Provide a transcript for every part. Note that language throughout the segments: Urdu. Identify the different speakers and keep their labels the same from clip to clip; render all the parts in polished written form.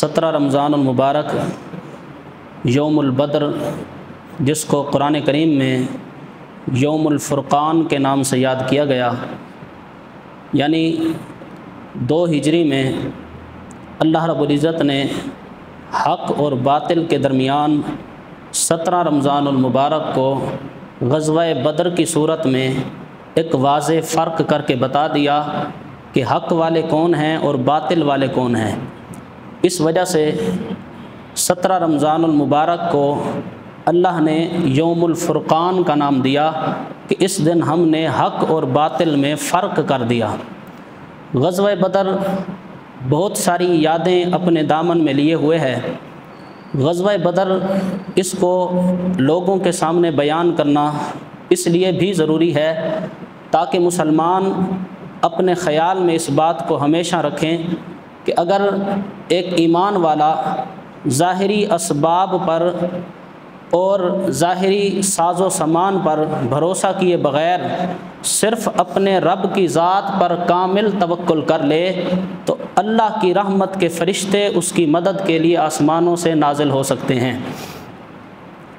Speaker 1: 17 رمضان المبارک یوم البدر، جس کو قرآن کریم میں یوم الفرقان کے نام سے یاد کیا گیا، یعنی 2 ہجری میں اللہ رب العزت نے حق اور باطل کے درمیان 17 رمضان المبارک کو غزوہ بدر کی صورت میں ایک واضح فرق کر کے بتا دیا کہ حق والے کون ہیں اور باطل والے کون ہیں۔ اس وجہ سے 17 رمضان المبارک کو اللہ نے یوم الفرقان کا نام دیا کہ اس دن ہم نے حق اور باطل میں فرق کر دیا۔ غزوہ بدر بہت ساری یادیں اپنے دامن میں لیے ہوئے ہے۔ غزوہ بدر اس کو لوگوں کے سامنے بیان کرنا اس لیے بھی ضروری ہے تاکہ مسلمان اپنے خیال میں اس بات کو ہمیشہ رکھیں کہ اگر ایک ایمان والا ظاہری اسباب پر اور ظاہری ساز و سامان پر بھروسہ کیے بغیر صرف اپنے رب کی ذات پر کامل توکل کر لے تو اللہ کی رحمت کے فرشتے اس کی مدد کے لیے آسمانوں سے نازل ہو سکتے ہیں۔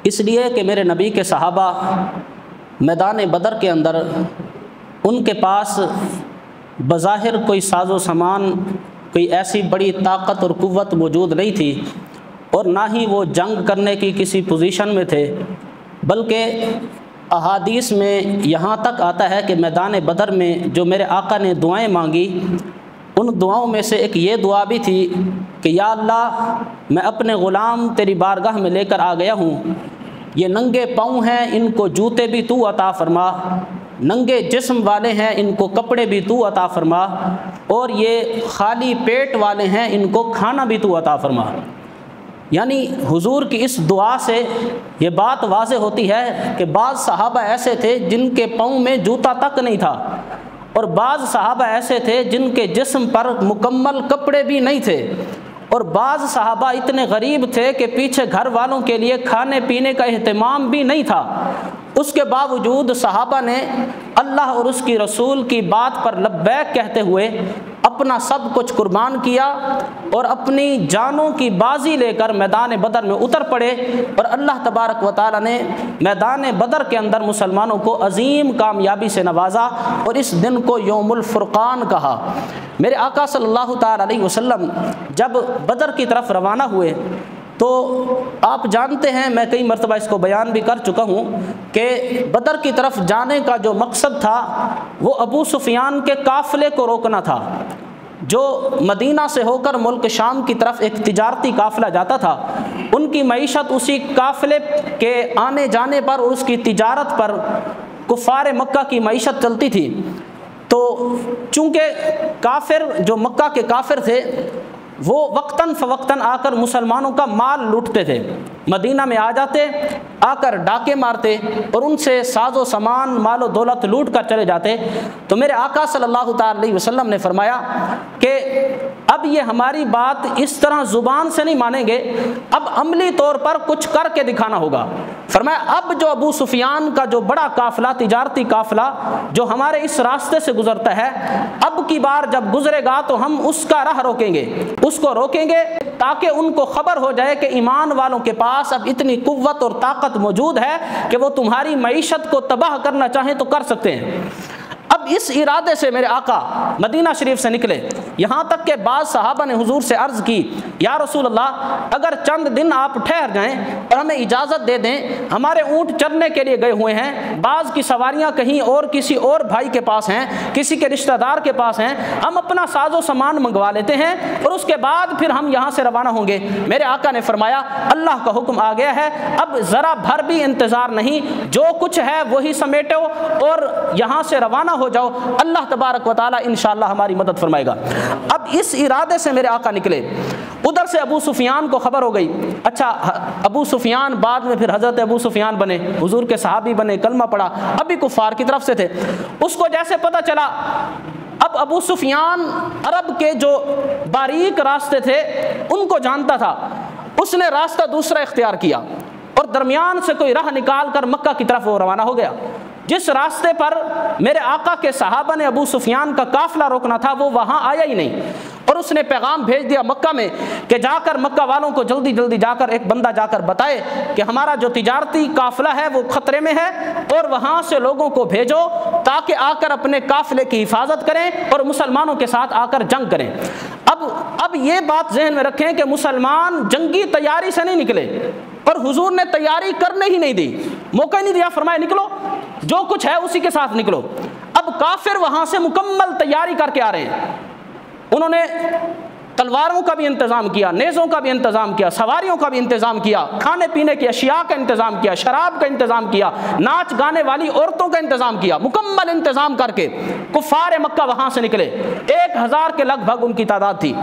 Speaker 1: اس لیے کہ میرے نبی کے صحابہ میدان بدر کے اندر ان کے پاس بظاہر کوئی ساز و سامان، کوئی ایسی بڑی طاقت اور قوت موجود نہیں تھی، اور نہ ہی وہ جنگ کرنے کی کسی پوزیشن میں تھے، بلکہ احادیث میں یہاں تک آتا ہے کہ میدان بدر میں جو میرے آقا نے دعائیں مانگی، ان دعاؤں میں سے ایک یہ دعا بھی تھی کہ یا اللہ، میں اپنے غلام تیری بارگاہ میں لے کر آ گیا ہوں، یہ ننگے پاؤں ہیں، ان کو جوتے بھی تو عطا فرما، ننگے جسم والے ہیں، ان کو کپڑے بھی تو عطا فرما، اور یہ خالی پیٹ والے ہیں، ان کو کھانا بھی تو عطا فرما۔ یعنی حضور کی اس دعا سے یہ بات واضح ہوتی ہے کہ بعض صحابہ ایسے تھے جن کے پاؤں میں جوتا تک نہیں تھا، اور بعض صحابہ ایسے تھے جن کے جسم پر مکمل کپڑے بھی نہیں تھے، اور بعض صحابہ اتنے غریب تھے کہ پیچھے گھر والوں کے لیے کھانے پینے کا اہتمام بھی نہیں تھا۔ اس کے باوجود صحابہ نے اللہ اور اس کی رسول کی بات پر لبیک کہتے ہوئے اپنا سب کچھ قربان کیا اور اپنی جانوں کی بازی لے کر میدان بدر میں اتر پڑے، اور اللہ تبارک و تعالی نے میدان بدر کے اندر مسلمانوں کو عظیم کامیابی سے نوازا اور اس دن کو یوم الفرقان کہا۔ میرے آقا صلی اللہ تعالی علیہ وسلم جب بدر کی طرف روانہ ہوئے تو آپ جانتے ہیں، میں کئی مرتبہ اس کو بیان بھی کر چکا ہوں کہ بدر کی طرف جانے کا جو مقصد تھا وہ ابو سفیان کے قافلے کو روکنا تھا، جو مدینہ سے ہو کر ملک شام کی طرف ایک تجارتی قافلہ جاتا تھا۔ ان کی معیشت اسی قافلے کے آنے جانے پر اور اس کی تجارت پر کفار مکہ کی معیشت چلتی تھی۔ تو چونکہ کافر جو مکہ کے کافر تھے وہ وقتاً فوقتاً آ کر مسلمانوں کا مال لوٹتے تھے، مدینہ میں آ جاتے، آ کر ڈاکے مارتے اور ان سے ساز و سامان مال و دولت لوٹ کر چلے جاتے۔ تو میرے آقا صلی اللہ تعالی علیہ وسلم نے فرمایا کہ اب یہ ہماری بات اس طرح زبان سے نہیں مانیں گے، اب عملی طور پر کچھ کر کے دکھانا ہوگا۔ فرمایا اب جو ابو سفیان کا جو بڑا قافلہ، تجارتی قافلہ جو ہمارے اس راستے سے گزرتا ہے، اب کی بار جب گزرے گا تو ہم اس کا راہ روکیں گے، اس کو روکیں گے تاکہ ان کو خبر ہو جائے کہ ایمان والوں کے پاس اب اتنی قوت اور طاقت موجود ہے کہ وہ تمہاری معیشت کو تباہ کرنا چاہیں تو کر سکتے ہیں۔ اب اس ارادے سے میرے آقا مدینہ شریف سے نکلے، یہاں تک کہ بعض صحابہ نے حضور سے عرض کی، یا رسول اللہ، اگر چند دن آپ ٹھہر جائیں اور ہمیں اجازت دے دیں، ہمارے اونٹ چرنے کے لیے گئے ہوئے ہیں، بعض کی سواریاں کہیں اور کسی اور بھائی کے پاس ہیں، کسی کے رشتہ دار کے پاس ہیں، ہم اپنا ساز و سامان منگوا لیتے ہیں اور اس کے بعد پھر ہم یہاں سے روانہ ہوں گے۔ میرے آقا نے فرمایا اللہ کا حکم آ گیا ہے، اب ذرا بھر بھی انتظار نہیں، جو کچھ ہے وہی سمیٹو اور یہاں سے روانہ ہو جاؤ، اللہ تبارک و تعالی انشاءاللہ ہماری مدد فرمائے گا۔ اب اس ارادے سے میرے آقا نکلے۔ ادھر سے ابو سفیان کو خبر ہو گئی۔ اچھا، ابو سفیان بعد میں پھر حضرت ابو سفیان بنے، حضور کے صحابی بنے، کلمہ پڑھا، ابھی کفار کی طرف سے تھے۔ اس کو جیسے پتہ چلا، اب ابو سفیان عرب کے جو باریک راستے تھے ان کو جانتا تھا، اس نے راستہ دوسرا اختیار کیا اور درمیان سے کوئی راہ نکال کر مکہ کی طرف وہ روانہ ہو گیا۔ جس راستے پر میرے آقا کے صحابہ نے ابو سفیان کا قافلہ روکنا تھا وہ وہاں آیا ہی نہیں، اور اور اس نے پیغام بھیج دیا مکہ میں کہ جا کر مکہ والوں کو جلدی جلدی جا کر ایک بندہ جا کر بتائے کہ ہمارا جو تجارتی قافلہ ہے وہ خطرے میں ہے، اور وہاں سے لوگوں کو بھیجو تاکہ آ کر اپنے قافلے کی حفاظت کریں اور مسلمانوں کے ساتھ آ کر جنگ کریں۔ اب یہ بات ذہن میں رکھیں کہ مسلمان جنگی تیاری سے نہیں نکلے، اور حضور نے تیاری کرنے ہی نہیں دی، موقع نہیں دیا، فرمایا نکلو جو کچھ ہے اسی کے ساتھ نکلو۔ اب کافر وہاں سے مکمل تیاری کر کے آ رہے ہیں، انہوں نے تلواروں کا بھی انتظام کیا، نیزوں کا بھی انتظام کیا، سواریوں کا بھی انتظام کیا، کھانے پینے کی اشیاء کا انتظام کیا، شراب کا انتظام کیا، ناچ گانے والی عورتوں کا انتظام کیا، مکمل انتظام کر کے کفار مکہ وہاں سے نکلے۔ 1000 کے لگ بھگ ان کی تعداد تھی۔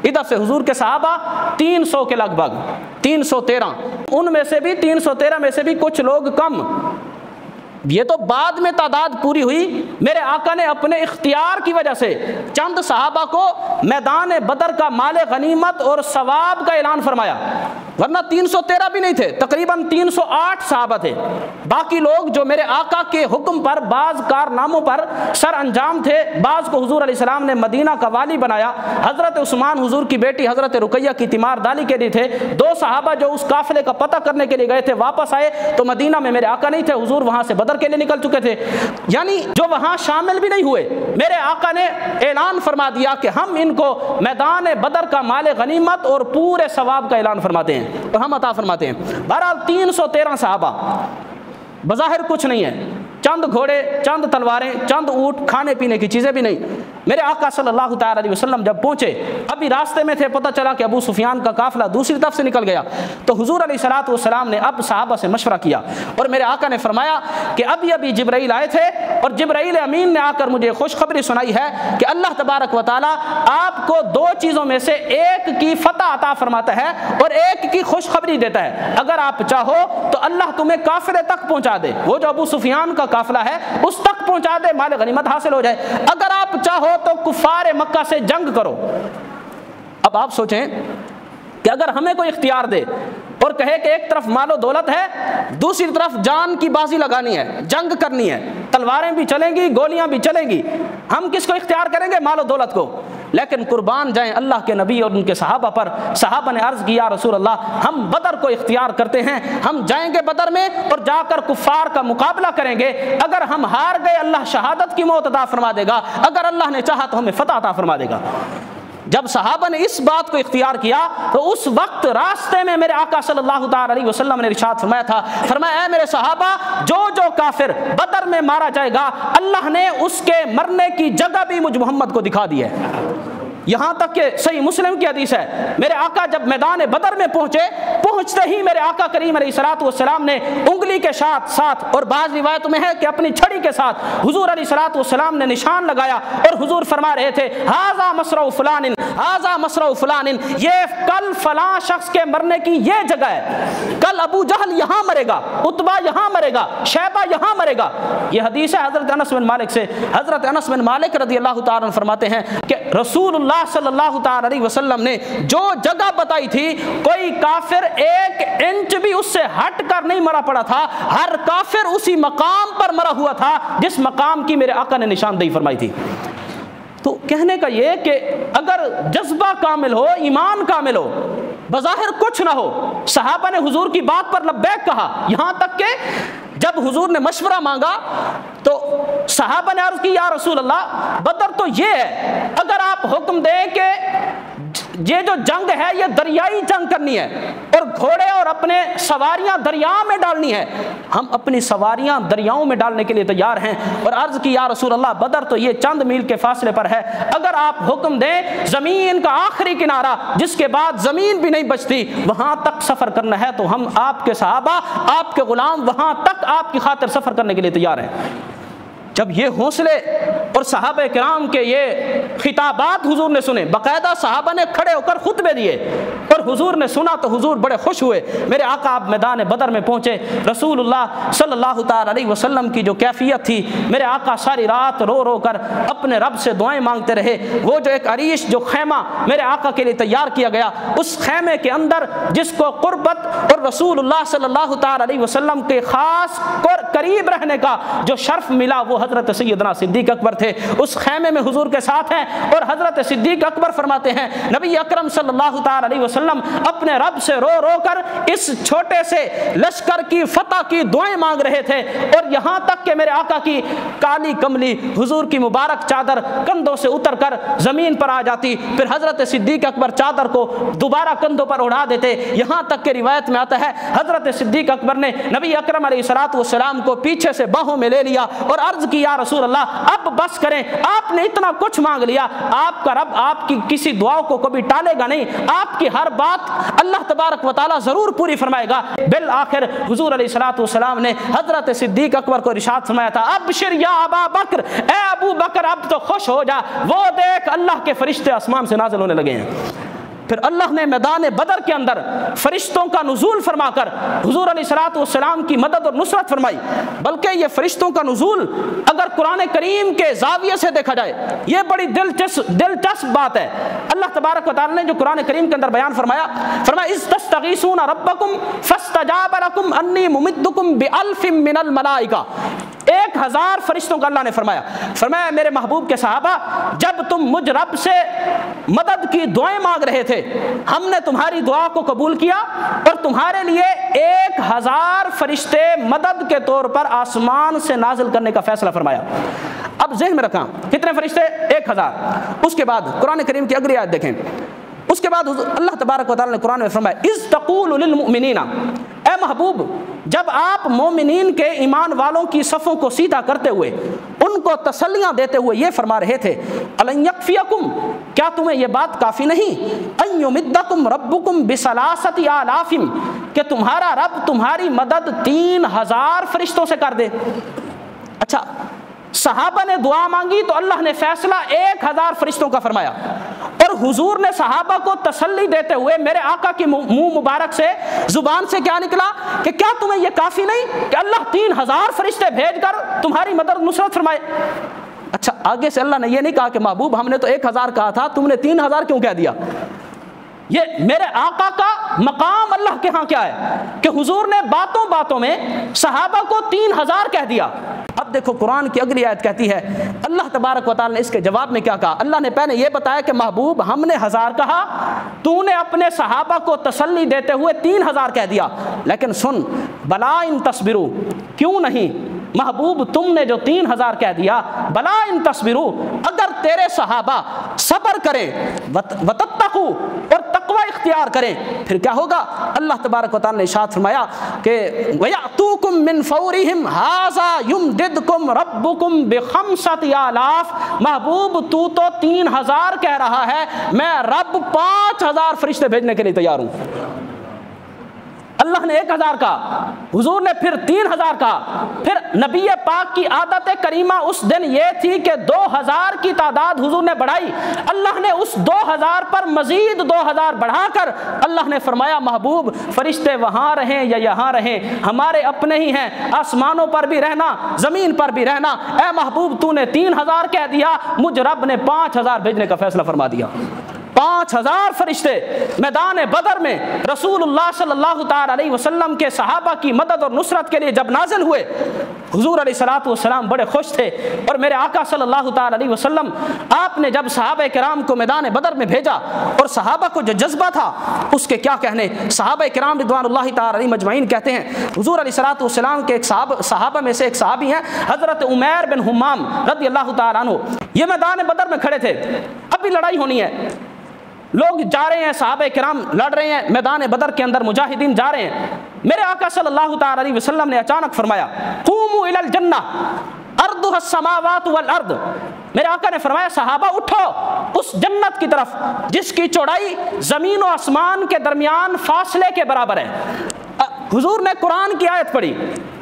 Speaker 1: ادھر سے حضور کے صحابہ 300 کے لگ بھگ، 313، ان میں سے بھی 313 میں سے بھی کچھ لوگ کم، یہ تو بعد میں تعداد پوری ہوئی۔ میرے آقا نے اپنے اختیار کی وجہ سے چند صحابہ کو میدان بدر کا مال غنیمت اور ثواب کا اعلان فرمایا، ورنہ 313 بھی نہیں تھے، تقریباً 308 صحابہ تھے۔ باقی لوگ جو میرے آقا کے حکم پر بعض کارناموں پر سر انجام تھے، بعض کو حضور علیہ السلام نے مدینہ کا والی بنایا۔ حضرت عثمان حضور کی بیٹی حضرت رقیہ کی تیمارداری کے لیے تھے۔ 2 صحابہ جو اس قافلے کا پتہ کرنے کے لیے گئے تھے واپس آئے تو مدینہ میں میرے آقا نہیں تھے، حضور وہاں سے بدر کے لیے نکل چکے تھے، یعنی جو وہاں شامل بھی نہیں ہوئے، میرے آقا نے اعلان فرما دیا کہ ہم ان کو میدان بدر کا مال غنیمت اور پورے ثواب کا اعلان فرماتے ہیں اور ہم عطا فرماتے ہیں۔ بہرحال 313 صحابہ، بظاہر کچھ نہیں ہے، چند گھوڑے، چند تلواریں، چند اونٹ، کھانے پینے کی چیزیں بھی نہیں۔ میرے آقا صلی اللہ تعالی علیہ وسلم جب پہنچے، ابھی راستے میں تھے، پتہ چلا کہ ابو سفیان کا قافلہ دوسری طرف سے نکل گیا، تو حضور علیہ الصلوۃ والسلام نے اب صحابہ سے مشورہ کیا، اور میرے آقا نے فرمایا کہ ابھی جبرائیل آئے تھے، اور جبرائیل امین نے آ کر مجھے خوشخبری سنائی ہے کہ اللہ تبارک و تعالی آپ کو 2 چیزوں میں سے ایک کی فتح عطا فرماتا ہے اور ایک کی خوشخبری دیتا ہے۔ اگر آپ چاہو تو اللہ تمہیں قافلے تک پہنچا دے، وہ جو ابو سفیان کا قافلہ ہے اس تک پہنچا دے، مال غنیمت حاصل ہو جائے، اگر آپ چاہو تو کفار مکہ سے جنگ کرو۔ اب آپ سوچیں کہ اگر ہمیں کوئی اختیار دے اور کہے کہ ایک طرف مال و دولت ہے، دوسری طرف جان کی بازی لگانی ہے، جنگ کرنی ہے، تلواریں بھی چلیں گی، گولیاں بھی چلیں گی، ہم کس کو اختیار کریں گے؟ مال و دولت کو۔ لیکن قربان جائیں اللہ کے نبی اور ان کے صحابہ پر۔ صحابہ نے عرض کیا رسول اللہ ہم بدر کو اختیار کرتے ہیں، ہم جائیں گے بدر میں اور جا کر کفار کا مقابلہ کریں گے، اگر ہم ہار گئے اللہ شہادت کی موت عطا فرما دے گا، اگر اللہ نے چاہا تو ہمیں فتح عطا فرما دے گا۔ جب صحابہ نے اس بات کو اختیار کیا تو اس وقت راستے میں میرے آقا صلی اللہ تعالی علیہ وسلم نے ارشاد فرمایا تھا، فرمایا اے میرے صحابہ، جو کافر بدر میں مارا جائے گا اللہ نے اس کے مرنے کی جگہ بھی مجھ محمد کو دکھا دی ہے۔ یہاں تک کہ صحیح مسلم کی حدیث ہے، میرے آقا جب میدان بدر میں پہنچتے ہی میرے آقا کریم علیہ الصلوۃ والسلام نے انگلی کے ساتھ اور بعض روایتوں میں ہے کہ اپنی چھڑی کے ساتھ حضور علیہ الصلوۃ والسلام نے نشان لگایا اور حضور فرما رہے تھے ھذا مصرع فلان، ھذا مصرع فلان، یہ کل فلاں شخص کے مرنے کی یہ جگہ ہے، کل ابو جہل یہاں مرے گا، عتبہ یہاں مرے گا، شیبہ یہاں مرے گا۔ یہ حدیث ہے حضرت انس بن مالک سے۔ حضرت انس بن مالک رضی اللہ تعالیٰ عنہ فرماتے ہیں کہ رسول اللہ صلی اللہ تعالی علیہ وسلم نے جو جگہ بتائی تھی کوئی کافر 1 انچ بھی اس سے ہٹ کر نہیں مرا پڑا تھا، ہر کافر اسی مقام پر مرا ہوا تھا جس مقام کی میرے آقا نے نشاندہی فرمائی تھی۔ تو کہنے کا یہ کہ اگر جذبہ کامل ہو، ایمان کامل ہو، بظاہر کچھ نہ ہو، صحابہ نے حضور کی بات پر لبیک کہا، یہاں تک کہ جب حضور نے مشورہ مانگا تو صحابہ نے عرض کی یا رسول اللہ بدر تو یہ ہے، اگر آپ حکم دیں کہ یہ جو جنگ ہے یہ دریائی جنگ کرنی ہے اور گھوڑے اور اپنے سواریاں دریا میں ڈالنی ہے، ہم اپنی سواریاں دریاؤں میں ڈالنے کے لیے تیار ہیں۔ اور عرض کی یا رسول اللہ بدر تو یہ چند میل کے فاصلے پر ہے، اگر آپ حکم دیں زمین کا آخری کنارہ جس کے بعد زمین بھی نہیں بچتی وہاں تک سفر کرنا ہے تو ہم آپ کے صحابہ، آپ کے غلام وہاں تک آپ کی خاطر سفر کرنے کے لیے تیار ہیں۔ جب یہ حوصلے اور صحابہ کرام کے یہ خطابات حضور نے سنے، باقاعدہ صحابہ نے کھڑے ہو کر خطبے دیے اور حضور نے سنا تو حضور بڑے خوش ہوئے۔ میرے آقا آپ میدان بدر میں پہنچے، رسول اللہ صلی اللہ تعالی علیہ وسلم کی جو کیفیت تھی، میرے آقا ساری رات رو رو کر اپنے رب سے دعائیں مانگتے رہے۔ وہ جو ایک عریش جو خیمہ میرے آقا کے لیے تیار کیا گیا، اس خیمے کے اندر جس کو قربت اور رسول اللہ صلی اللہ تعالی علیہ وسلم کے خاص قریب رہنے کا جو شرف ملا وہ حضرت سیدنا صدیق اکبر تھے، اس خیمے میں حضور کے ساتھ ہیں، اور حضرت صدیق اکبر فرماتے ہیں نبی اکرم صلی اللہ تعالی علیہ وسلم اپنے رب سے رو رو کر اس چھوٹے سے لشکر کی فتح کی دعائیں مانگ رہے تھے، اور یہاں تک کہ میرے آقا کی کالی کملی حضور کی مبارک چادر کندھوں سے اتر کر زمین پر آ جاتی، پھر حضرت صدیق اکبر چادر کو دوبارہ کندھوں پر اڑا دیتے، یہاں تک کہ روایت میں آتا ہے حضرت صدیق اکبر نے نبی اکرم علیہ السلام کو پیچھے سے باہوں میں لے لیا اور عرض کی یا رسول اللہ اب بس کریں، آپ نے اتنا کچھ مانگ لیا، آپ کا رب آپ کی کسی دعا کو کبھی ٹالے گا نہیں، آپ کی ہر بات اللہ تبارک و تعالی ضرور پوری فرمائے گا۔ بالآخر حضور علیہ السلام نے حضرت صدیق اکبر کو ارشاد فرمایا تھا ابشر یا ابا بکر، اے ابو بکر اب تو خوش ہو جا، وہ دیکھ اللہ کے فرشتے آسمان سے نازل ہونے لگے ہیں۔ پھر اللہ نے میدان بدر کے اندر فرشتوں کا نزول فرما کر حضور علیہ السلام کی مدد اور نصرت فرمائی، بلکہ یہ فرشتوں کا نزول اگر قرآن کریم کے زاویے سے دیکھا جائے یہ بڑی دلچسپ بات ہے۔ اللہ تبارک و تعالی نے جو قرآن کریم کے اندر بیان فرمایا اذ تستغیثون ربکم فاستجاب لکم انی ممدکم بألف من الملائکہ، 1000 فرشتوں کا اللہ نے فرمایا میرے محبوب کے صحابہ جب تم مجھ رب سے مدد کی دعائیں مانگ رہے تھے ہم نے تمہاری دعا کو قبول کیا اور تمہارے لیے 1000 فرشتے مدد کے طور پر آسمان سے نازل کرنے کا فیصلہ فرمایا۔ اب ذہن میں رکھا کتنے فرشتے؟ 1000۔ اس کے بعد قرآن کریم کی اگلی آیت دیکھیں، اس کے بعد اللہ تبارک و تعالی نے قرآن میں فرمایا اذ تقول للمؤمنین، اے محبوب جب آپ مومنین کے ایمان والوں کی صفوں کو سیدھا کرتے ہوئے ان کو تسلیاں دیتے ہوئے یہ فرما رہے تھے الن یکفیکم، کیا تمہیں یہ بات کافی نہیں ان یمدکم ربکم بثلاثۃ آلاف، کہ تمہارا رب تمہاری مدد 3000 فرشتوں سے کر دے۔ اچھا صحابہ نے دعا مانگی تو اللہ نے فیصلہ 1000 فرشتوں کا فرمایا، اور حضور نے صحابہ کو تسلی دیتے ہوئے میرے آقا کی منہ مبارک سے زبان سے کیا نکلا کہ کیا تمہیں یہ کافی نہیں کہ اللہ 3000 فرشتے بھیج کر تمہاری مدد نصرت فرمائے۔ اچھا آگے سے اللہ نے یہ نہیں کہا کہ محبوب ہم نے تو 1000 کہا تھا تم نے 3000 کیوں کہہ دیا؟ یہ میرے آقا کا مقام اللہ کے ہاں کیا ہے کہ حضور نے باتوں باتوں میں صحابہ کو 3000 کہہ دیا۔ اب دیکھو قرآن کی اگلی آیت کہتی ہے اللہ تبارک و تعالی نے اس کے جواب میں کیا کہا؟ اللہ نے پہلے یہ بتایا کہ محبوب ہم نے 1000 کہا، تو نے اپنے صحابہ کو تسلی دیتے ہوئے 3000 کہہ دیا، لیکن سن بلا ان تصبروا، کیوں نہیں محبوب تم نے جو 3000 کہہ دیا، بلا ان تصبروا، اگر تیرے صحابہ صبر کریں وتتقوا اور تقوی اختیار کریں پھر کیا ہوگا؟ اللہ تبارک و تعالی نے ارشاد فرمایا کہ وَيَأْتُوكُم مِّن فَوْرِهِمْ هَٰذَا يُمْدِدْكُمْ رَبُّكُمْ بِخَمْسَةِ آلَافٍ، محبوب تو 3000 کہہ رہا ہے، میں رب 5000 فرشتے بھیجنے کے لیے تیار ہوں۔ اللہ نے 1000 کا، حضور نے پھر 3000 کا، پھر نبی پاک کی عادت کریمہ اس دن یہ تھی کہ 2000 کی تعداد حضور نے بڑھائی، اللہ نے اس 2000 پر مزید 2000 بڑھا کر اللہ نے فرمایا محبوب فرشتے وہاں رہیں یا یہاں رہیں ہمارے اپنے ہی ہیں، آسمانوں پر بھی رہنا زمین پر بھی رہنا، اے محبوب تو نے 3000 کہہ دیا، مجھ رب نے 5000 بھیجنے کا فیصلہ فرما دیا۔ 5000 فرشتے میدان بدر میں رسول اللہ صلی اللہ تعالی علیہ وسلم کے صحابہ کی مدد اور نصرت کے لیے جب نازل ہوئے حضور علیہ السلام بڑے خوش تھے، اور میرے آقا صلی اللہ تعالی علیہ وسلم آپ نے جب صحابہ کرام کو میدان بدر میں بھیجا اور صحابہ کو جو جذبہ تھا اس کے کیا کہنے، صحابہ کرام رضوان اللہ تعالی علیہ مجمعین کہتے ہیں حضور علیہ السلام کے ایک صحابہ میں سے ایک صحابی ہیں حضرت عمیر بن حمام رضی اللہ تعالی عنہ، یہ میدان بدر میں کھڑے تھے، اب بھی لڑائی ہونی ہے، لوگ جا رہے ہیں، صحابہ کرام لڑ رہے ہیں میدان بدر کے اندر، مجاہدین جا رہے ہیں، میرے آقا صلی اللہ تعالی علیہ وسلم نے اچانک فرمایا قوموا الی الجنہ ارضها السماوات والارض، میرے آقا نے فرمایا صحابہ اٹھو اس جنت کی طرف جس کی چوڑائی زمین و آسمان کے درمیان فاصلے کے برابر ہے۔ حضور نے قرآن کی آیت پڑھی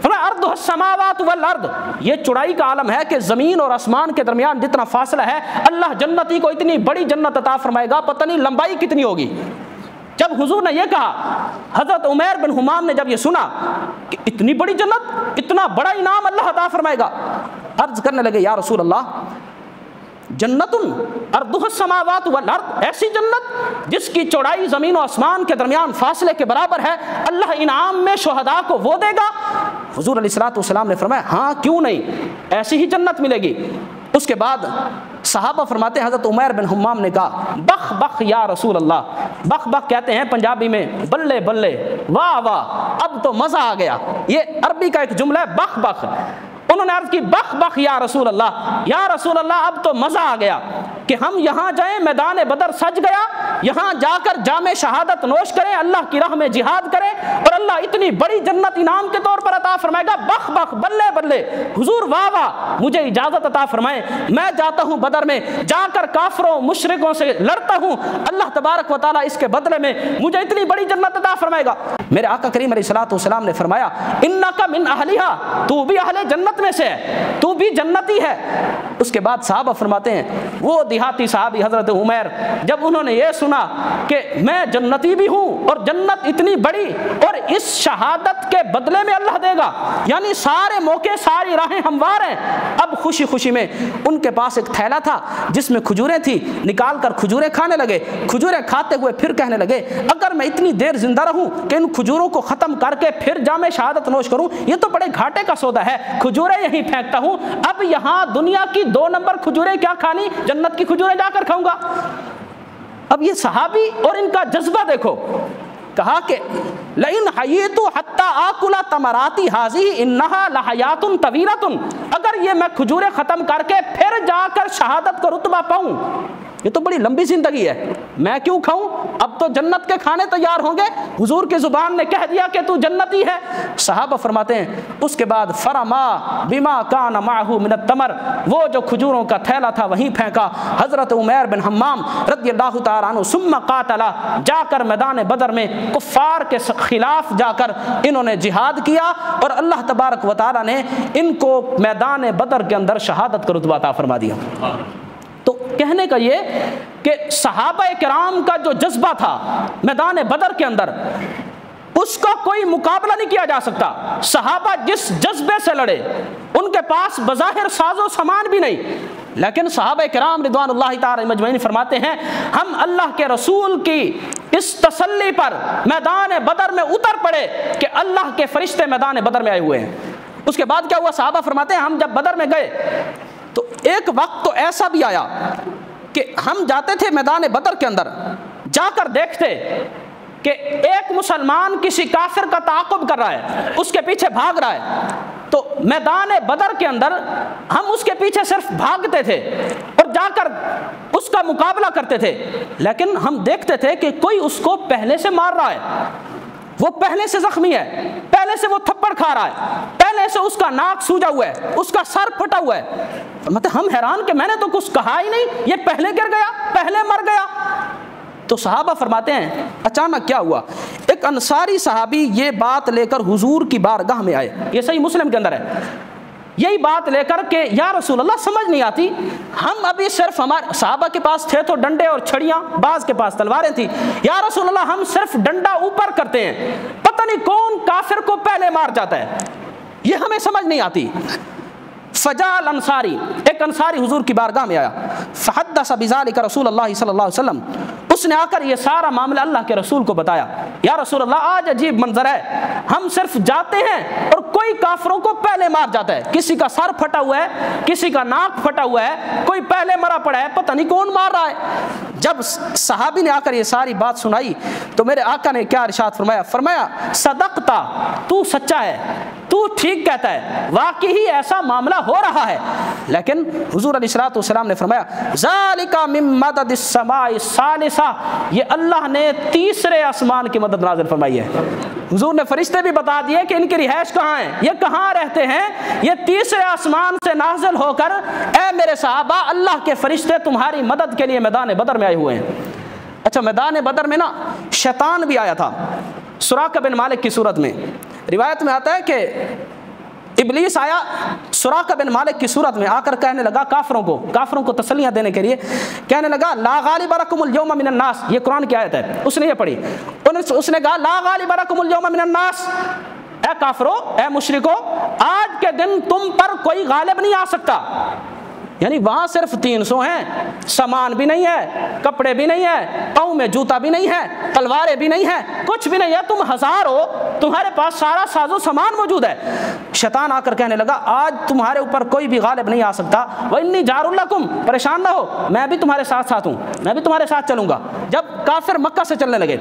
Speaker 1: فرمایا ارض السماوات والارض، یہ چوڑائی کا عالم ہے کہ زمین اور آسمان کے درمیان جتنا فاصلہ ہے اللہ جنتی کو اتنی بڑی جنت عطا فرمائے گا، پتہ نہیں لمبائی کتنی ہوگی۔ جب حضور نے یہ کہا حضرت عمیر بن حمام نے جب یہ سنا کہ اتنی بڑی جنت، اتنا بڑا انعام اللہ عطا فرمائے گا، عرض کرنے لگے یا رسول اللہ جنت ارضها السماوات والارض، ایسی جنت جس کی چوڑائی زمین و آسمان کے درمیان فاصلے کے برابر ہے، اللہ انعام میں شہداء کو وہ دے گا۔
Speaker 2: حضور علیہ الصلوۃ والسلام نے فرمایا ہاں کیوں نہیں، ایسی ہی جنت ملے گی۔ اس کے بعد صحابہ فرماتے ہیں حضرت عمیر بن حمام نے کہا بخ بخ یا رسول اللہ، بخ بخ کہتے ہیں پنجابی میں بلے بلے، واہ واہ اب تو مزہ آ گیا، یہ عربی کا ایک جملہ ہے بخ بخ۔ انہوں نے عرض کی بخ بخ یا رسول اللہ، یا رسول اللہ اب تو مزہ آ گیا کہ ہم یہاں جائیں، میدان بدر سج گیا، یہاں جا کر جام شہادت نوش کریں، اللہ کی راہ میں جہاد کریں اور اللہ اتنی بڑی جنت انعام کے طور پر عطا فرمائے گا، بخ بخ بلے بلے، حضور واہ واہ مجھے اجازت عطا فرمائیں، میں جاتا ہوں بدر میں، جا کر کافروں مشرکوں سے لڑتا ہوں، اللہ تبارک و تعالیٰ اس کے بدلے میں مجھے اتنی بڑی جنت عطا فرمائے گا۔ میرے آقا کریم علیہ الصلوۃ والسلام نے فرمایا انک من اہلھا، تو بھی اہل جنت میں سے ہے، تو بھی جنتی ہے۔ اس کے بعد صحابہ فرماتے ہیں وہ دیہاتی صحابی حضرت عمیر جب انہوں نے یہ سنا کہ میں جنتی بھی ہوں اور جنت اتنی بڑی اور اس شہادت کے بدلے میں اللہ دے گا، یعنی سارے موقع ساری راہیں ہموار ہیں، اب خوشی خوشی میں ان کے پاس ایک تھیلا تھا جس میں کھجوریں تھی، نکال کر کھجوریں کھانے لگے، کھجوریں کھاتے ہوئے پھر کہنے لگے اگر میں اتنی دیر زندہ رہوں کہ ان کھجوروں کو ختم کر کے پھر جام شہادت نوش کروں یہ تو بڑے گھاٹے کا سودا ہے، کھجوریں یہیں پھینکتا ہوں، اب یہاں دنیا کی 2 نمبر کھجوریں کیا کھانی، جنت کی کھجوریں جا کر کھاؤں گا۔ اب یہ صحابی اور ان کا جذبہ دیکھو، کہا کہ لئن حییت حتی آکل تمراتی ھذہ انہا لحیات طویلۃ، اگر یہ میں کھجوریں ختم کر کے پھر جا کر شہادت کا رتبہ پاؤں یہ تو بڑی لمبی زندگی ہے، میں کیوں کھاؤں، اب تو جنت کے کھانے تیار ہوں گے، حضور کی زبان نے کہہ دیا کہ تو جنتی ہے۔ صحابہ فرماتے ہیں اس کے بعد فرما بما کان معہ من التمر، وہ جو کھجوروں کا تھیلا تھا وہیں پھینکا۔ حضرت عمیر بن حمام رضی اللہ تعالیٰ عنہ ثم قاتل، جا کر میدان بدر میں کفار کے خلاف جا کر انہوں نے جہاد کیا اور اللہ تبارک و تعالیٰ نے ان کو میدان بدر کے اندر شہادت کا رتبہ عطا فرما دیا۔ تو کہنے کا یہ کہ صحابہ کرام کا جو جذبہ تھا میدان بدر کے اندر اس کا کوئی مقابلہ نہیں کیا جا سکتا۔ صحابہ جس جذبے سے لڑے، ان کے پاس بظاہر ساز و سامان بھی نہیں، لیکن صحابہ کرام رضوان اللہ تعالی مجمعین فرماتے ہیں ہم اللہ کے رسول کی اس تسلی پر میدان بدر میں اتر پڑے کہ اللہ کے فرشتے میدان بدر میں آئے ہوئے ہیں۔ اس کے بعد کیا ہوا، صحابہ فرماتے ہیں ہم جب بدر میں گئے تو ایک وقت تو ایسا بھی آیا کہ ہم جاتے تھے میدان بدر کے اندر، جا کر دیکھتے کہ ایک مسلمان کسی کافر کا تعاقب کر رہا ہے، اس کے پیچھے بھاگ رہا ہے، تو میدان بدر کے اندر ہم اس کے پیچھے صرف بھاگتے تھے اور جا کر اس کا مقابلہ کرتے تھے، لیکن ہم دیکھتے تھے کہ کوئی اس کو پہلے سے مار رہا ہے، وہ پہلے سے زخمی ہے، پہلے سے وہ تھپڑ کھا رہا ہے، پہلے سے اس کا ناک سوجا ہوا ہے، اس کا سر پھٹا ہوا ہے۔ مطلب ہم حیران کہ میں نے تو کچھ کہا ہی نہیں، یہ پہلے گر گیا، پہلے مر گیا۔ تو صحابہ فرماتے ہیں اچانک کیا ہوا، ایک انصاری صحابی یہ بات لے کر حضور کی بارگاہ میں آئے، یہ صحیح مسلم کے اندر ہے، یہی بات لے کر کہ یا رسول اللہ سمجھ نہیں آتی، ہم ابھی صرف ہمارے صحابہ کے پاس تھے تو ڈنڈے اور چھڑیاں، بعض کے پاس تلواریں تھیں، یا رسول اللہ ہم صرف ڈنڈا اوپر کرتے ہیں، پتہ نہیں کون کافر کو پہلے مار جاتا ہے، یہ ہمیں سمجھ نہیں آتی۔ فجال انصاری، ایک انصاری حضور کی بارگاہ میں آیا، فحدث بذلک رسول اللہ صلی اللہ علیہ وسلم، اس نے آ کر یہ سارا معاملہ اللہ کے رسول کو بتایا، یا رسول اللہ آج عجیب منظر ہے، ہم صرف جاتے ہیں اور کوئی کافروں کو پہلے مار جاتا ہے، کسی کا سر پھٹا ہوا ہے، کسی کا ناک پھٹا ہوا ہے، کوئی پہلے مرا پڑا ہے، پتہ نہیں کون مار رہا ہے۔ جب صحابی نے آ کر یہ ساری بات سنائی تو میرے آقا نے کیا ارشاد فرمایا، فرمایا صدقتا، تو سچا ہے، تو ٹھیک کہتا ہے، واقعی ایسا معاملہ ہو رہا ہے، لیکن حضور علیہ الصلوۃ والسلام نے فرمایا ذالک من مدد السماء الثالثہ، یہ اللہ نے تیسرے آسمان کی مدد نازل فرمائی ہے۔ حضور نے فرشتے بھی بتا دیے کہ ان کی رہائش کہاں ہے، یہ کہاں رہتے ہیں، یہ تیسرے آسمان سے نازل ہو کر اے میرے صحابہ اللہ کے فرشتے تمہاری مدد کے لیے میدان بدر میں آئے ہوئے ہیں۔ اچھا میدان بدر میں نا شیطان بھی آیا تھا سراقہ بن مالک کی صورت میں، روایت میں آتا ہے کہ ابلیس آیا سراقہ بن مالک کی صورت میں، آ کر کہنے لگا کافروں کو تسلیاں دینے کے لیے کہنے لگا لا غالب لکم اليوم من الناس، یہ قرآن کی آیت ہے، اس نے یہ پڑھی، اس نے کہا لا غالب لکم اليوم من الناس، اے کافرو، اے مشرکو، آج کے دن تم پر کوئی غالب نہیں آ سکتا، یعنی وہاں صرف 300 ہیں، سامان بھی نہیں ہے، کپڑے بھی نہیں ہے، پاؤں میں جوتا بھی نہیں ہے، تلواریں بھی نہیں ہیں، کچھ بھی نہیں ہے، تم 1000 ہو، تمہارے پاس سارا ساز و سامان موجود ہے۔ شیطان آ کر کہنے لگا آج تمہارے اوپر کوئی بھی غالب نہیں آ سکتا، وَإِنِّي جَارٌ لَكُمْ، پریشان نہ ہو، میں بھی تمہارے ساتھ ساتھ ہوں، میں بھی تمہارے ساتھ چلوں گا۔ جب کافر مکہ سے چلنے لگے،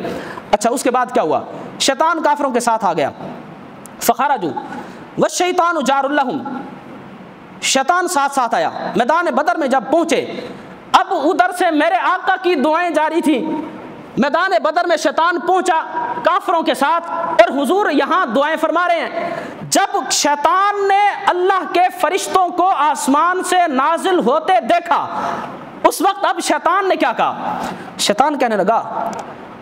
Speaker 2: اچھا اس کے بعد کیا ہوا؟ شیطان کافروں کے ساتھ آ گیا، فَخَرَجُوا وَالشَّيْطَانُ جَارٌ لَهُمْ، شیطان ساتھ ساتھ آیا۔ میدان بدر میں جب پہنچے، اب ادھر سے میرے آقا کی دعائیں جاری تھیں، میدان بدر میں شیطان پہنچا کافروں کے ساتھ، اور حضور یہاں دعائیں فرما رہے ہیں۔ جب شیطان نے اللہ کے فرشتوں کو آسمان سے نازل ہوتے دیکھا، اس وقت اب شیطان نے کیا کہا؟ شیطان کہنے لگا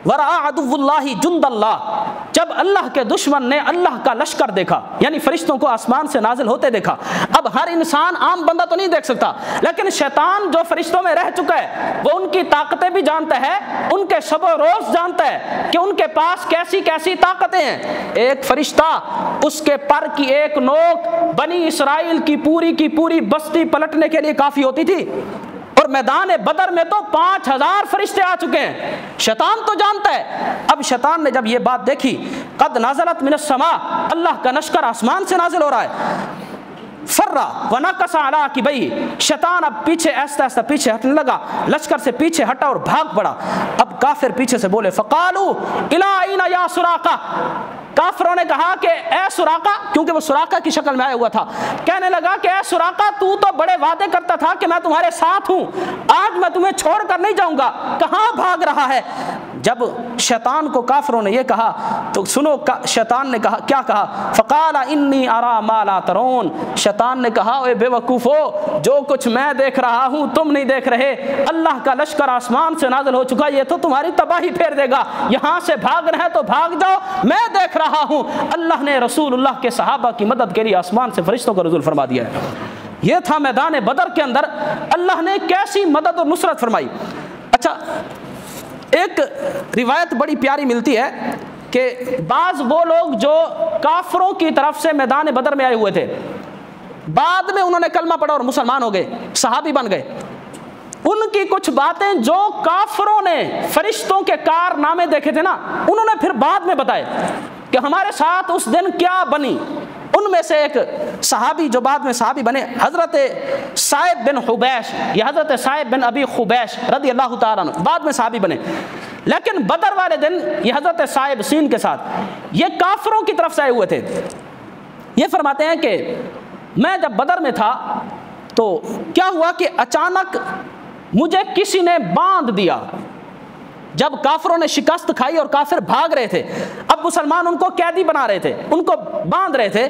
Speaker 2: وَرَأَى عَدُوُّ اللَّهِ جُنْدَ اللَّهِ، جب اللہ کے دشمن نے اللہ کا لشکر دیکھا، یعنی فرشتوں کو آسمان سے نازل ہوتے دیکھا۔ اب ہر انسان عام بندہ تو نہیں دیکھ سکتا، لیکن شیطان جو فرشتوں میں رہ چکا ہے وہ ان کی طاقتیں بھی جانتا ہے، ان کے شب و روز جانتا ہے کہ ان کے پاس کیسی کیسی طاقتیں ہیں۔ ایک فرشتہ، اس کے پر کی ایک نوک بنی اسرائیل کی پوری بستی پلٹنے کے لیے کافی ہوتی تھی، اور میدان بدر میں تو 5000 فرشتے آ چکے ہیں۔ شیطان تو جانتا ہے۔ اب شیطان نے جب یہ بات دیکھی، قد نازلت من السماء، اللہ کا لشکر آسمان سے نازل ہو رہا ہے، فرّا ونکص علی عقبیہ، شیطان اب پیچھے آہستہ آہستہ پیچھے ہٹنے لگا، لشکر سے پیچھے ہٹا اور بھاگ پڑا۔ اب کافر پیچھے سے بولے فقالوا الی این یا سراقہ، کافروں نے کہا کہ اے سراقہ، کیونکہ وہ سراقہ کی شکل میں آیا ہوا تھا، کہنے لگا کہ اے سراقہ تو بڑے وعدے کرتا تھا کہ میں تمہارے ساتھ ہوں، آج میں تمہیں چھوڑ کر نہیں جاؤں گا، کہاں بھاگ رہا ہے؟ جب شیطان کو کافروں نے یہ کہا تو سنو شیطان نے کہا، کیا کہا؟ فقال انی اری ما لا ترون، شیطان نے کہا اے بے وقوفو، جو کچھ میں دیکھ رہا ہوں تم نہیں دیکھ رہے، اللہ کا لشکر آسمان سے نازل ہو چکا، یہ تو تمہاری تباہی پھیر دے گا، یہاں سے بھاگنا ہے تو بھاگ جاؤ، میں دیکھ رہا ہوں۔ اللہ نے رسول اللہ کے صحابہ کی مدد کے لیے آسمان سے فرشتوں کو نزول فرما دیا ہے۔ یہ تھا میدان بدر کے اندر اللہ نے کیسی مدد اور نصرت فرمائی۔ اچھا ایک روایت بڑی پیاری ملتی ہے کہ بعض وہ لوگ جو کافروں کی طرف سے میدان بدر میں آئے ہوئے تھے، بعد میں انہوں نے کلمہ پڑھا اور مسلمان ہو گئے، صحابی بن گئے، ان کی کچھ باتیں جو کافروں نے فرشتوں کے کارنامے دیکھے تھے نا، انہوں نے پھر بعد میں بتائے کہ ہمارے ساتھ اس دن کیا بنی۔ ان میں سے ایک صحابی جو بعد میں صحابی بنے، حضرت صائب بن حبیش، یہ حضرت صائب بن ابی حبیش رضی اللہ تعالیٰ عنہ بعد میں صحابی بنے، لیکن بدر والے دن یہ حضرت صائب سین کے ساتھ یہ کافروں کی طرف سے آئے ہوئے تھے۔ یہ فرماتے ہیں کہ میں جب بدر میں تھا تو کیا ہوا کہ اچانک مجھے کسی نے باندھ دیا، جب کافروں نے شکست کھائی اور کافر بھاگ رہے تھے، اب مسلمان ان کو قیدی بنا رہے تھے، ان کو باندھ رہے تھے،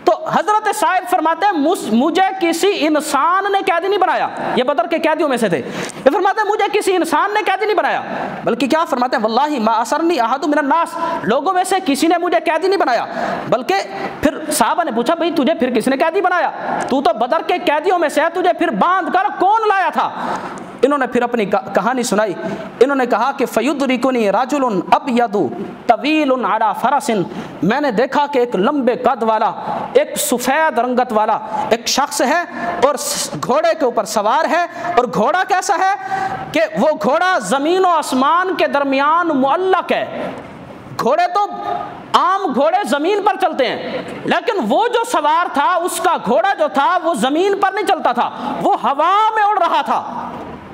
Speaker 2: تو حضرت صاحب فرماتے ہیں مجھے کسی انسان نے قیدی نہیں بنایا، یہ بدر کے قیدیوں میں سے تھے، یہ فرماتے ہیں مجھے کسی انسان نے قیدی نہیں بنایا، بلکہ کیا فرماتے ہیں واللہ ما اسرنی احد من الناس، لوگوں میں سے کسی نے مجھے قیدی نہیں بنایا، بلکہ پھر صحابہ نے پوچھا بھئی تجھے پھر کس نے قیدی بنایا، تو بدر کے قیدیوں میں سے ہے، تجھے پھر باندھ کر کون لایا تھا؟ انہوں نے پھر اپنی کہانی سنائی، انہوں نے کہا کہ فیدرکنی رجل ابیض طویل علی فرس، میں نے دیکھا کہ ایک لمبے قد والا، ایک سفید رنگت والا ایک شخص ہے اور گھوڑے کے اوپر سوار ہے، اور گھوڑا کیسا ہے کہ وہ گھوڑا زمین و آسمان کے درمیان معلق ہے۔ گھوڑے تو عام گھوڑے زمین پر چلتے ہیں، لیکن وہ جو سوار تھا اس کا گھوڑا جو تھا وہ زمین پر نہیں چلتا تھا، وہ ہوا میں اڑ رہا تھا۔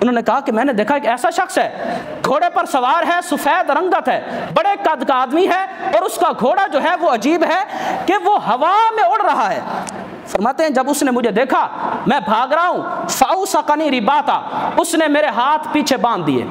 Speaker 2: انہوں نے کہا کہ میں نے دیکھا ایک ایسا شخص ہے، گھوڑے پر سوار ہے، سفید رنگت ہے، بڑے قد کا آدمی ہے، اور اس کا گھوڑا جو ہے وہ عجیب ہے کہ وہ ہوا میں اڑ رہا ہے۔ فرماتے ہیں جب اس نے مجھے دیکھا میں بھاگ رہا ہوں، فاوسقنی رباطا، اس نے میرے ہاتھ پیچھے باندھ دیے،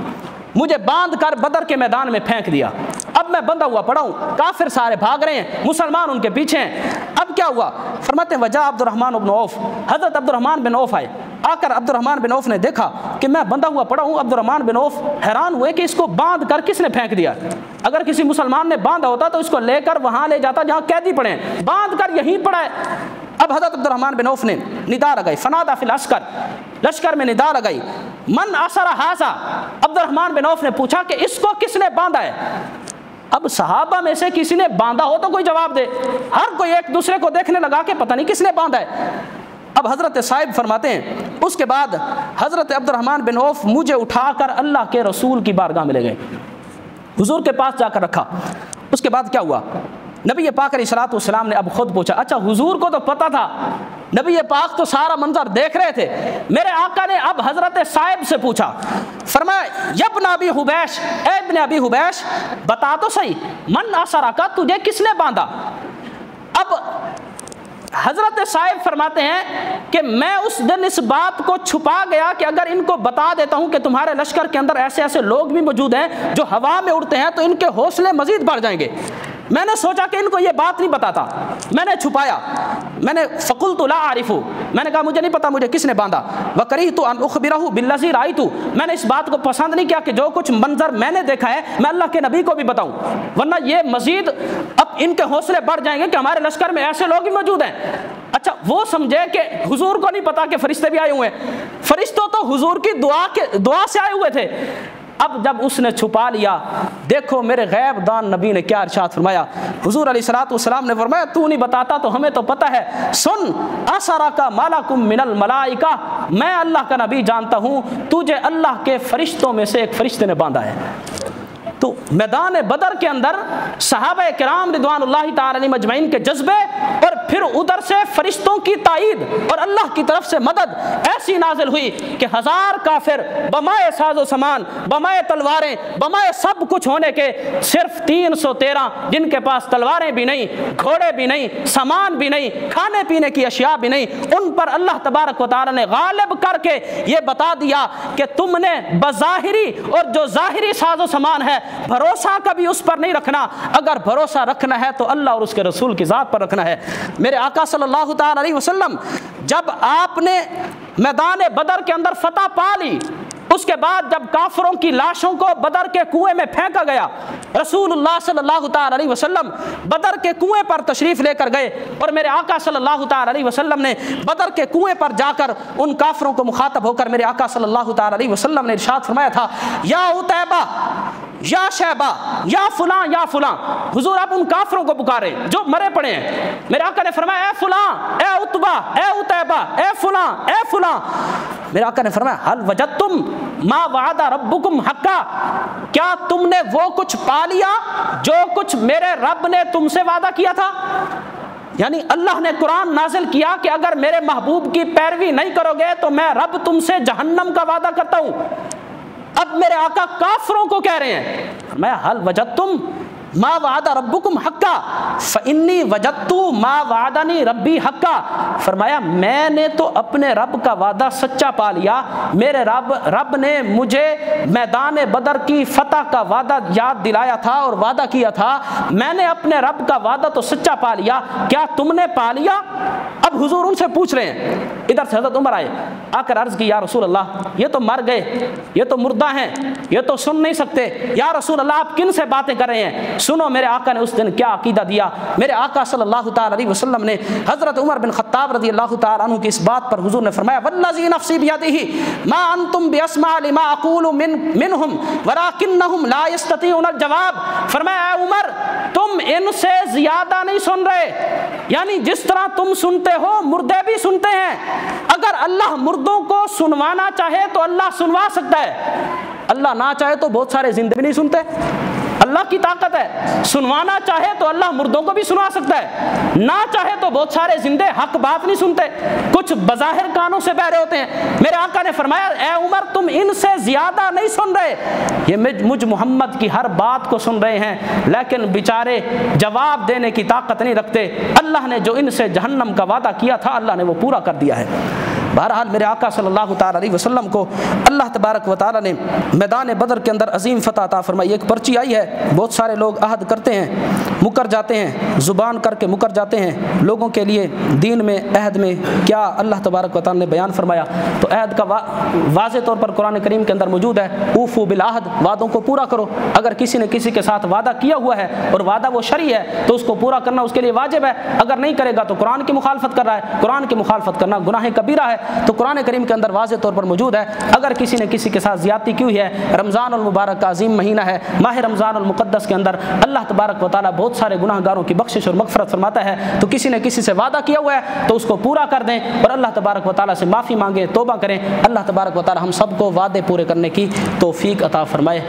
Speaker 2: مجھے باندھ کر بدر کے میدان میں پھینک دیا۔ اب میں بندھا ہوا پڑا ہوں، کافر سارے بھاگ رہے ہیں، مسلمان ان کے پیچھے ہیں۔ اب کیا ہوا؟ فرماتے ہیں وجاء عبد الرحمن بن عوف، حضرت عبد الرحمن بن عوف آئے، آ کر عبد الرحمن بن عوف نے دیکھا کہ میں بندھا ہوا پڑا ہوں۔ عبد الرحمن بن عوف حیران ہوئے کہ اس کو باندھ کر کس نے پھینک دیا، اگر کسی مسلمان نے باندھا ہوتا تو اس کو لے کر وہاں لے جاتا جہاں قیدی پڑے ہیں، باندھ کر یہیں پڑا ہے۔ اب حضرت عبد الرحمن بن عوف نے ندا لگائی، فنادى فی العسکر، لشکر میں ندا لگائی، من اسر ھذا، عبد الرحمن بن عوف نے پوچھا کہ اس کو کس نے باندھا ہے؟ اب صحابہ میں سے کسی نے باندھا ہو تو کوئی جواب دے، ہر کوئی ایک دوسرے کو دیکھنے لگا کہ پتہ نہیں کس نے باندھا ہے۔ اب حضرت صاحب فرماتے ہیں اس کے بعد حضرت عبد الرحمن بن عوف مجھے اٹھا کر اللہ کے رسول کی بارگاہ میں لے گئے، حضور کے پاس جا کر رکھا۔ اس کے بعد کیا ہوا؟ نبی پاک علیہ الصلوۃ والسلام نے اب خود پوچھا، اچھا حضور کو تو پتہ تھا، نبی پاک تو سارا منظر دیکھ رہے تھے، میرے آقا نے اب حضرت صاحب سے پوچھا، فرمایا یبن ابی حبیش، اے ابن ابی حبیش بتا تو صحیح، من اسرک، تجھے کس نے باندھا؟ اب حضرت صاحب فرماتے ہیں کہ میں اس دن اس بات کو چھپا گیا کہ اگر ان کو بتا دیتا ہوں کہ تمہارے لشکر کے اندر ایسے ایسے لوگ بھی موجود ہیں جو ہوا میں اڑتے ہیں تو ان کے حوصلے مزید بڑھ جائیں گے، میں نے سوچا کہ ان کو یہ بات نہیں بتاتا، میں نے چھپایا، میں نے فقلت لا اعرف، میں نے کہا مجھے نہیں پتا مجھے کس نے باندھا، وکریہت ان اخبرہ بالذی رأیت، میں نے اس بات کو پسند نہیں کیا کہ جو کچھ منظر میں نے دیکھا ہے میں اللہ کے نبی کو بھی بتاؤں، ورنہ یہ مزید اب ان کے حوصلے بڑھ جائیں گے کہ ہمارے لشکر میں ایسے لوگ بھی موجود ہیں۔ اچھا وہ سمجھے کہ حضور کو نہیں پتا کہ فرشتے بھی آئے ہوئے ہیں، فرشتوں تو حضور کی دعا سے آئے ہوئے تھے۔ اب جب اس نے چھپا لیا، دیکھو میرے غیب دان نبی نے کیا ارشاد فرمایا، حضور علیہ الصلوۃ والسلام نے فرمایا تو نہیں بتاتا تو ہمیں تو پتہ ہے، سن اسرک ملکم من الملائکہ، میں اللہ کا نبی جانتا ہوں تجھے اللہ کے فرشتوں میں سے ایک فرشتے نے باندھا ہے۔ تو میدان بدر کے اندر صحابہ کرام رضوان اللہ تعالی علیہم اجمعین کے جذبے اور پھر ادھر سے فرشتوں کی تائید اور اللہ کی طرف سے مدد ایسی نازل ہوئی کہ 1000 کافر بمائے ساز و سامان، بمائے تلواریں، بمائے سب کچھ ہونے کے صرف 313 جن کے پاس تلواریں بھی نہیں، گھوڑے بھی نہیں، سامان بھی نہیں، کھانے پینے کی اشیاء بھی نہیں، ان پر اللہ تبارک و تعالی نے غالب کر کے یہ بتا دیا کہ تم نے بظاہری اور جو ظاہری ساز و سامان ہے بھروسہ کبھی اس پر نہیں رکھنا، اگر بھروسہ رکھنا ہے تو اللہ اور اس کے رسول کی ذات پر رکھنا ہے۔ میرے آقا صلی اللہ تعالی علیہ وسلم جب آپ نے میدان بدر کے اندر فتح پا لی، اس کے بعد جب کافروں کی لاشوں کو بدر کے کنویں میں پھینکا گیا، رسول اللہ صلی اللہ تعالی علیہ وسلم بدر کے کنویں پر تشریف لے کر گئے، اور میرے آقا صلی اللہ تعالی علیہ وسلم نے بدر کے کنویں پر جا کر ان کافروں کو مخاطب ہو کر میرے آقا صلی اللہ تعالی علیہ وسلم نے ارشاد فرمایا تھا، یا عتیبہ، یا شیبہ، یا فلاں، یا فلاں، حضور آپ ان کافروں کو پکارے جو مرے پڑے ہیں۔ میرے آقا نے فرمایا اے فلاں، اے عتبہ، اے عتیبہ، اے فلاں، اے فلاں، میرے آقا نے فرمایا حل وجدتم ما وعد ربکم حقا، کیا تم نے وہ کچھ پا لیا جو کچھ میرے رب نے تم سے وعدہ کیا تھا؟ یعنی اللہ نے قرآن نازل کیا کہ اگر میرے محبوب کی پیروی نہیں کرو گے تو میں رب تم سے جہنم کا وعدہ کرتا ہوں۔ اب میرے آقا کافروں کو کہہ رہے ہیں، میں حل وجدتم ما وعد ربکم حقا فانی وجدت ما وعدنی ربی حقا، فرمایا میں نے تو اپنے رب کا وعدہ سچا پا لیا، میرے رب نے مجھے میدان بدر کی فتح کا وعدہ یاد دلایا تھا اور وعدہ کیا تھا، میں نے اپنے رب کا وعدہ تو سچا پا لیا، کیا تم نے پا لیا؟ اب حضور ان سے پوچھ رہے ہیں۔ ادھر سے حضرت عمر آئے، آ کر عرض کی یا رسول اللہ یہ تو مر گئے، یہ تو مردہ ہیں، یہ تو سن نہیں سکتے، یا رسول اللہ آپ کن سے باتیں کر رہے ہیں؟ سنو میرے آقا نے اس دن کیا عقیدہ دیا۔ میرے آقا صلی اللہ تعالی علیہ وسلم نے حضرت عمر بن خطاب رضی اللہ تعالی عنہ کی اس بات پر حضور نے فرمایا والذی نفسی بیدہ ما انتم باسمع لما اقول منہم ولکنہم لا یستطیعون الجواب، فرمایا اے عمر تم ان سے زیادہ نہیں سن رہے، یعنی جس طرح تم سنتے ہو مردے بھی سنتے ہیں، اگر اللہ مردوں کو سنوانا چاہے تو اللہ سنوا سکتا ہے، اللہ نہ چاہے تو بہت سارے زندے بھی نہیں سنتے، اللہ کی طاقت ہے، سنوانا چاہے تو اللہ مردوں کو بھی سنوا سکتا ہے، نہ چاہے تو بہت سارے زندے حق بات نہیں سنتے، کچھ بظاہر کانوں سے بہرے ہوتے ہیں۔ میرے آقا نے فرمایا اے عمر تم ان سے زیادہ نہیں سن رہے، یہ مجھ محمد کی ہر بات کو سن رہے ہیں لیکن بیچارے جواب دینے کی طاقت نہیں رکھتے، اللہ نے جو ان سے جہنم کا وعدہ کیا تھا اللہ نے وہ پورا کر دیا ہے۔ بہرحال میرے آقا صلی اللہ تعالی علیہ وسلم کو اللہ تبارک و تعالی نے میدان بدر کے اندر عظیم فتح عطا فرمائی۔ ایک پرچی آئی ہے، بہت سارے لوگ عہد کرتے ہیں، مکر جاتے ہیں، زبان کر کے مکر جاتے ہیں، لوگوں کے لیے دین میں عہد میں کیا اللہ تبارک و تعالی نے بیان فرمایا، تو عہد کا واضح طور پر قرآن کریم کے اندر موجود ہے، اوفو بالعہد، وعدوں کو پورا کرو۔ اگر کسی نے کسی کے ساتھ وعدہ کیا ہوا ہے اور وعدہ وہ شرعی ہے تو اس کو پورا کرنا اس کے لیے واجب ہے، اگر نہیں کرے گا تو قرآن کی مخالفت کر رہا ہے، قرآن کی مخالفت کرنا گناہ کبیرہ ہے۔ تو قرآن کریم کے اندر واضح طور پر موجود ہے۔ اگر کسی نے کسی کے ساتھ زیادتی کی ہوئی ہے، رمضان المبارک کا عظیم مہینہ ہے، ماہ رمضان المقدس کے اندر اللہ تبارک و تعالیٰ بہت سارے گناہ گاروں کی بخشش اور مغفرت فرماتا ہے، تو کسی نے کسی سے وعدہ کیا ہوا ہے تو اس کو پورا کر دیں اور اللہ تبارک و تعالیٰ سے معافی مانگیں، توبہ کریں۔ اللہ تبارک و تعالیٰ ہم سب کو وعدے پورے کرنے کی توفیق عطا فرمائے۔